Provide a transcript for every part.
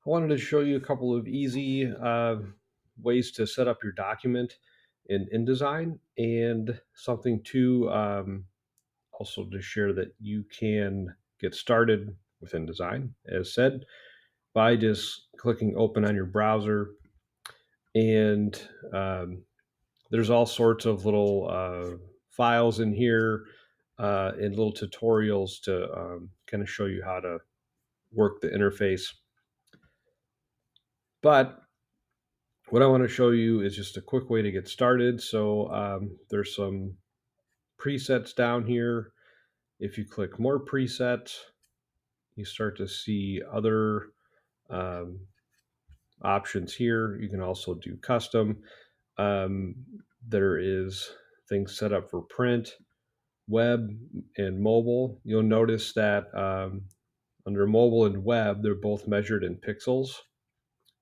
I wanted to show you a couple of easy ways to set up your document in InDesign, and something to also to share that you can get started with InDesign, as said, by just clicking open on your browser. And there's all sorts of little files in here and little tutorials to kind of show you how to work the interface. But what I want to show you is just a quick way to get started. So there's some presets down here. If you click more presets, you start to see other um, options here. You can also do custom. Um, there is things set up for print, web, and mobile. You'll notice that under mobile and web, they're both measured in pixels.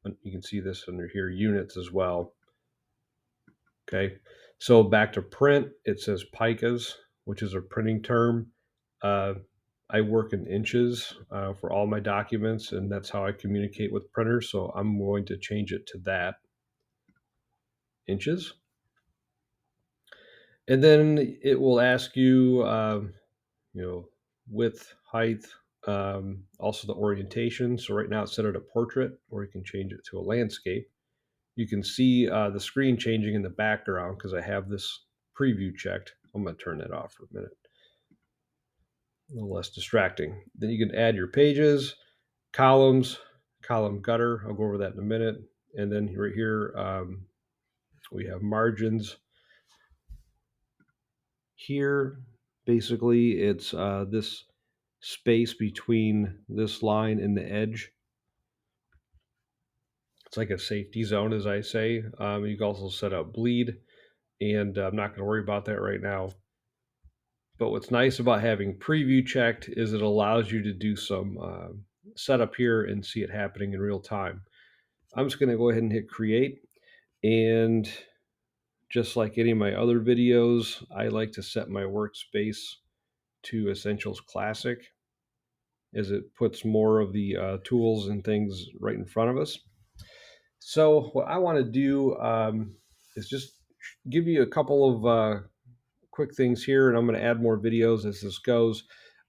And you can see this under here, units as well. Okay, so back to print, it says picas, which is a printing term. Uh, I work in inches for all my documents, and that's how I communicate with printers. So I'm going to change it to that, inches. And then it will ask you, width, height, also the orientation. So right now it's set at a portrait, or you can change it to a landscape. You can see the screen changing in the background because I have this preview checked. I'm going to turn that off for a minute. A little less distracting. Then you can add your pages, columns, column gutter. I'll go over that in a minute. And then right here, we have margins. Here, basically, it's this space between this line and the edge. It's like a safety zone, as I say. You can also set up bleed, and I'm not going to worry about that right now. But what's nice about having preview checked is it allows you to do some setup here and see it happening in real time. I'm just going to go ahead and hit create. And just like any of my other videos, I like to set my workspace to Essentials Classic, as it puts more of the tools and things right in front of us. So what I want to do is just give you a couple of quick things here, and I'm going to add more videos as this goes.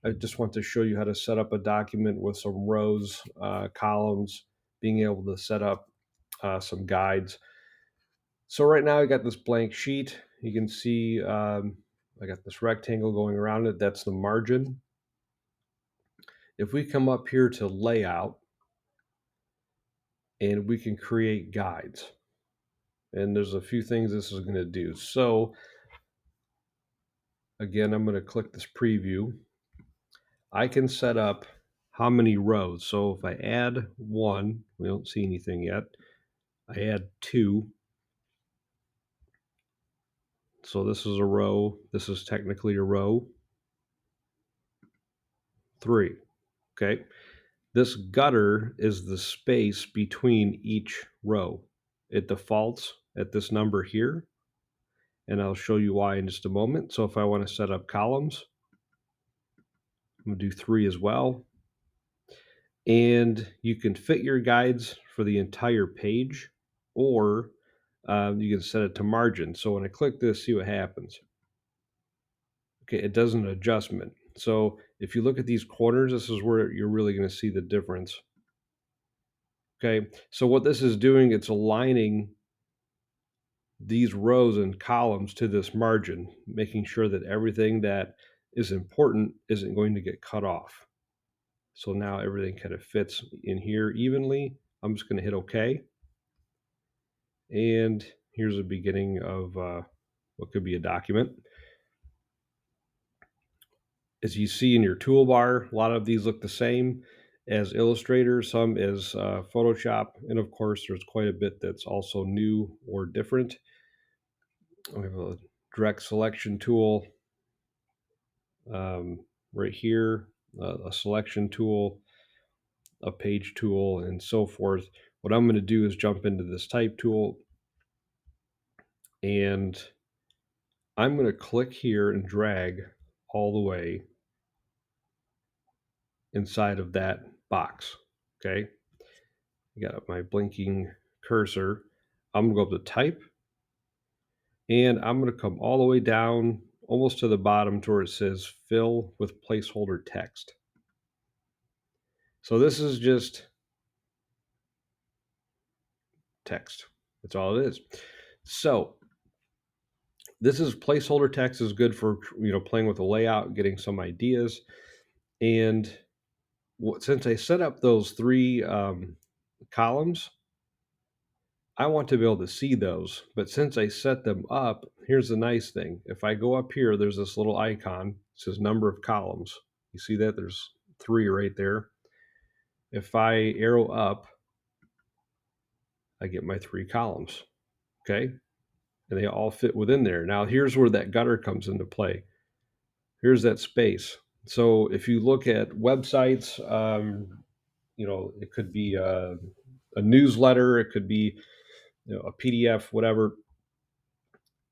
I just want to show you how to set up a document with some rows, columns, being able to set up some guides. So right now I got this blank sheet. You can see I got this rectangle going around it. That's the margin. If we come up here to layout, and we can create guides. And there's a few things this is going to do. So again, I'm going to click this preview. I can set up how many rows. So if I add one, we don't see anything yet. I add two. So this is a row. This is technically a row. 3. Okay. This gutter is the space between each row. It defaults at this number here, and I'll show you why in just a moment. So if I want to set up columns, I'm going to do 3 as well. And you can fit your guides for the entire page, or you can set it to margin. So when I click this, see what happens. Okay, it does an adjustment. So if you look at these corners, this is where you're really going to see the difference. Okay, so what this is doing, it's aligning these rows and columns to this margin, making sure that everything that is important isn't going to get cut off. So now everything kind of fits in here evenly. I'm just going to hit OK. And here's a beginning of what could be a document. As you see in your toolbar, a lot of these look the same as Illustrator, some as Photoshop, and of course there's quite a bit that's also new or different. We have a direct selection tool right here, a selection tool, a page tool, and so forth. What I'm going to do is jump into this type tool, and I'm going to click here and drag all the way inside of that box. Okay. got my blinking cursor. I'm gonna go up to type, and I'm gonna come all the way down almost to the bottom to where it says fill with placeholder text. So this is just text. That's all it is. So this is placeholder text is good for playing with the layout, getting some ideas, and since I set up those three columns, I want to be able to see those. But since I set them up, here's the nice thing: if I go up here, there's this little icon. It says number of columns. You see that? There's three right there. If I arrow up, I get my three columns. Okay, and they all fit within there. Now here's where that gutter comes into play. Here's that space. So if you look at websites, it could be a newsletter, it could be a PDF, whatever.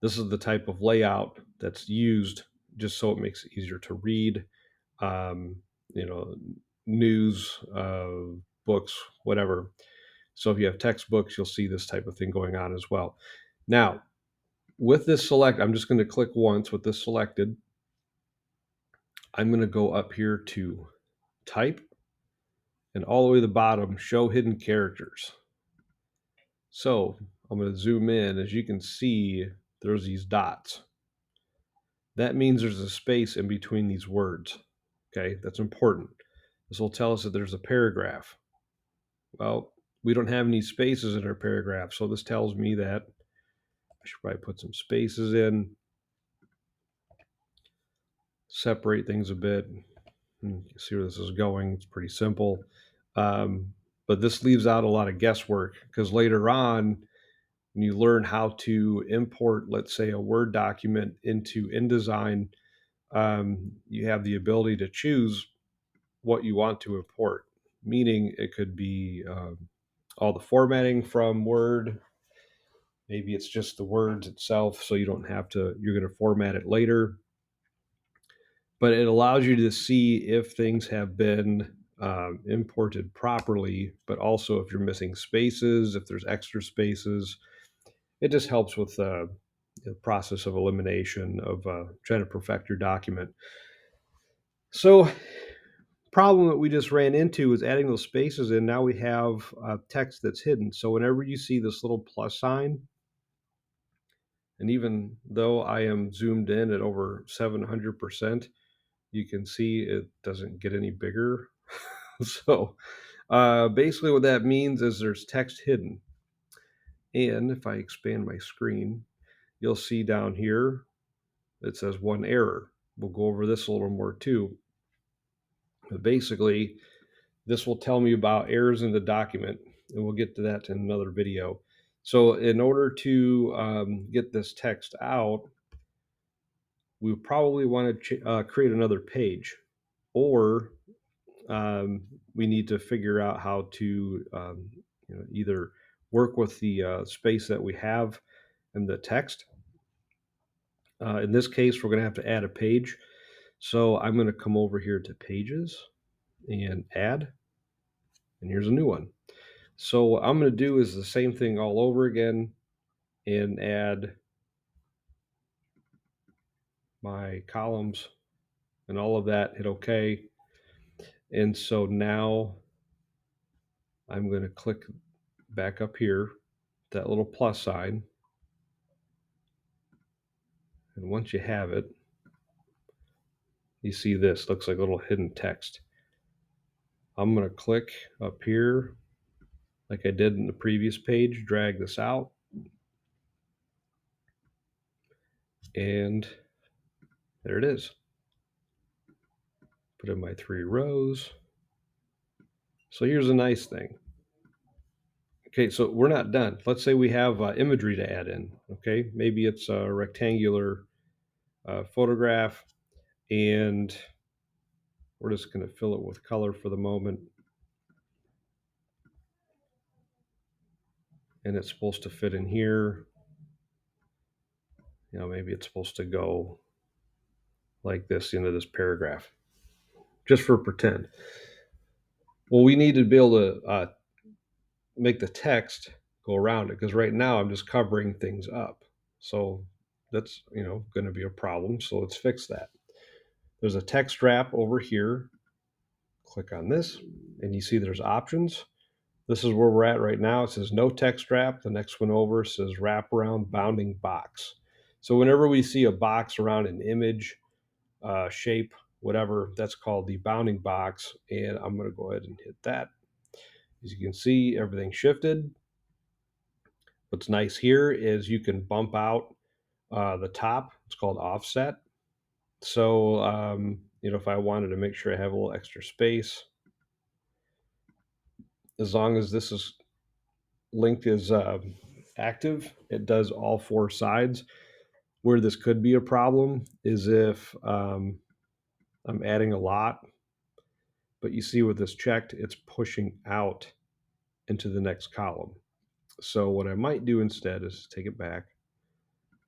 This is the type of layout that's used just so it makes it easier to read. Um, you know, news, books, whatever. So if you have textbooks, you'll see this type of thing going on as well. Now, with this select, I'm just going to click once with this selected. I'm going to go up here to type, and all the way to the bottom, show hidden characters. So I'm going to zoom in. As you can see, there's these dots. That means there's a space in between these words. Okay, that's important. This will tell us that there's a paragraph. Well, we don't have any spaces in our paragraph, so this tells me that I should probably put some spaces in, separate things a bit. You can see where this is going. It's pretty simple. But this leaves out a lot of guesswork because later on, when you learn how to import, let's say, a Word document into InDesign, you have the ability to choose what you want to import, meaning it could be all the formatting from Word. Maybe it's just the words itself, so you don't have to, you're going to format it later. But it allows you to see if things have been imported properly, but also if you're missing spaces, if there's extra spaces. It just helps with the process of elimination of trying to perfect your document. So, problem that we just ran into is adding those spaces in. Now we have text that's hidden. So whenever you see this little plus sign, and even though I am zoomed in at over 700%, you can see it doesn't get any bigger. So basically what that means is there's text hidden. And if I expand my screen, you'll see down here, it says one error. We'll go over this a little more too. But basically, this will tell me about errors in the document, and we'll get to that in another video. So in order to get this text out, we probably want to create another page, or we need to figure out how to either work with the space that we have in the text. In this case, we're going to have to add a page. So I'm going to come over here to pages and add, and here's a new one. So what I'm going to do is the same thing all over again and add my columns and all of that, hit OK. And so now I'm going to click back up here, that little plus sign. And once you have it, you see this looks like a little hidden text. I'm going to click up here like I did in the previous page, drag this out, and there it is. Put in my 3 rows. So here's a nice thing. Okay, so we're not done. Let's say we have imagery to add in. Okay, maybe it's a rectangular photograph, and we're just going to fill it with color for the moment. And it's supposed to fit in here. Maybe it's supposed to go like this into this paragraph, just for pretend. Well, we need to be able to make the text go around it, because right now I'm just covering things up. So that's, going to be a problem. So let's fix that. There's a text wrap over here. Click on this, and you see there's options. This is where we're at right now. It says no text wrap. The next one over says wrap around bounding box. So whenever we see a box around an image, shape, whatever, that's called the bounding box. And I'm going to go ahead and hit that. As you can see, everything shifted. What's nice here is you can bump out the top. It's called offset. So, if I wanted to make sure I have a little extra space, as long as this is linked as active, it does all four sides. Where this could be a problem is if I'm adding a lot, but you see with this checked, it's pushing out into the next column. So what I might do instead is take it back,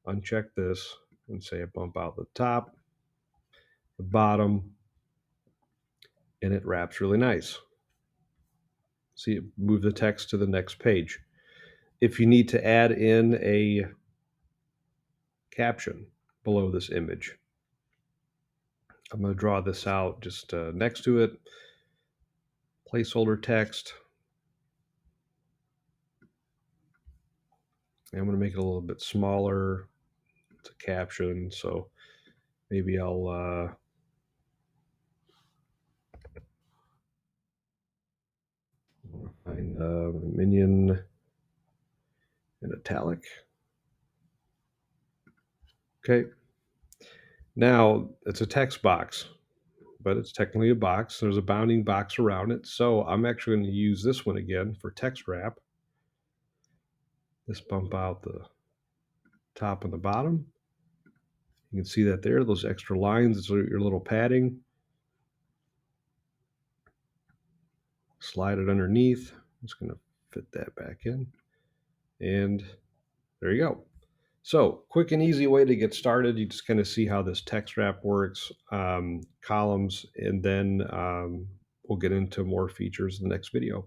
uncheck this, and say I bump out the top, the bottom, and it wraps really nice. See, move the text to the next page. If you need to add in a caption below this image, I'm going to draw this out just next to it. Placeholder text. And I'm going to make it a little bit smaller. It's a caption, so maybe I'll find minion in italic. Okay. Now it's a text box, but it's technically a box. There's a bounding box around it. So I'm actually going to use this one again for text wrap. Just bump out the top and the bottom. You can see that there, those extra lines, it's your little padding. Slide it underneath. I'm just going to fit that back in. And there you go. So quick and easy way to get started. You just kind of see how this text wrap works, columns, and then we'll get into more features in the next video.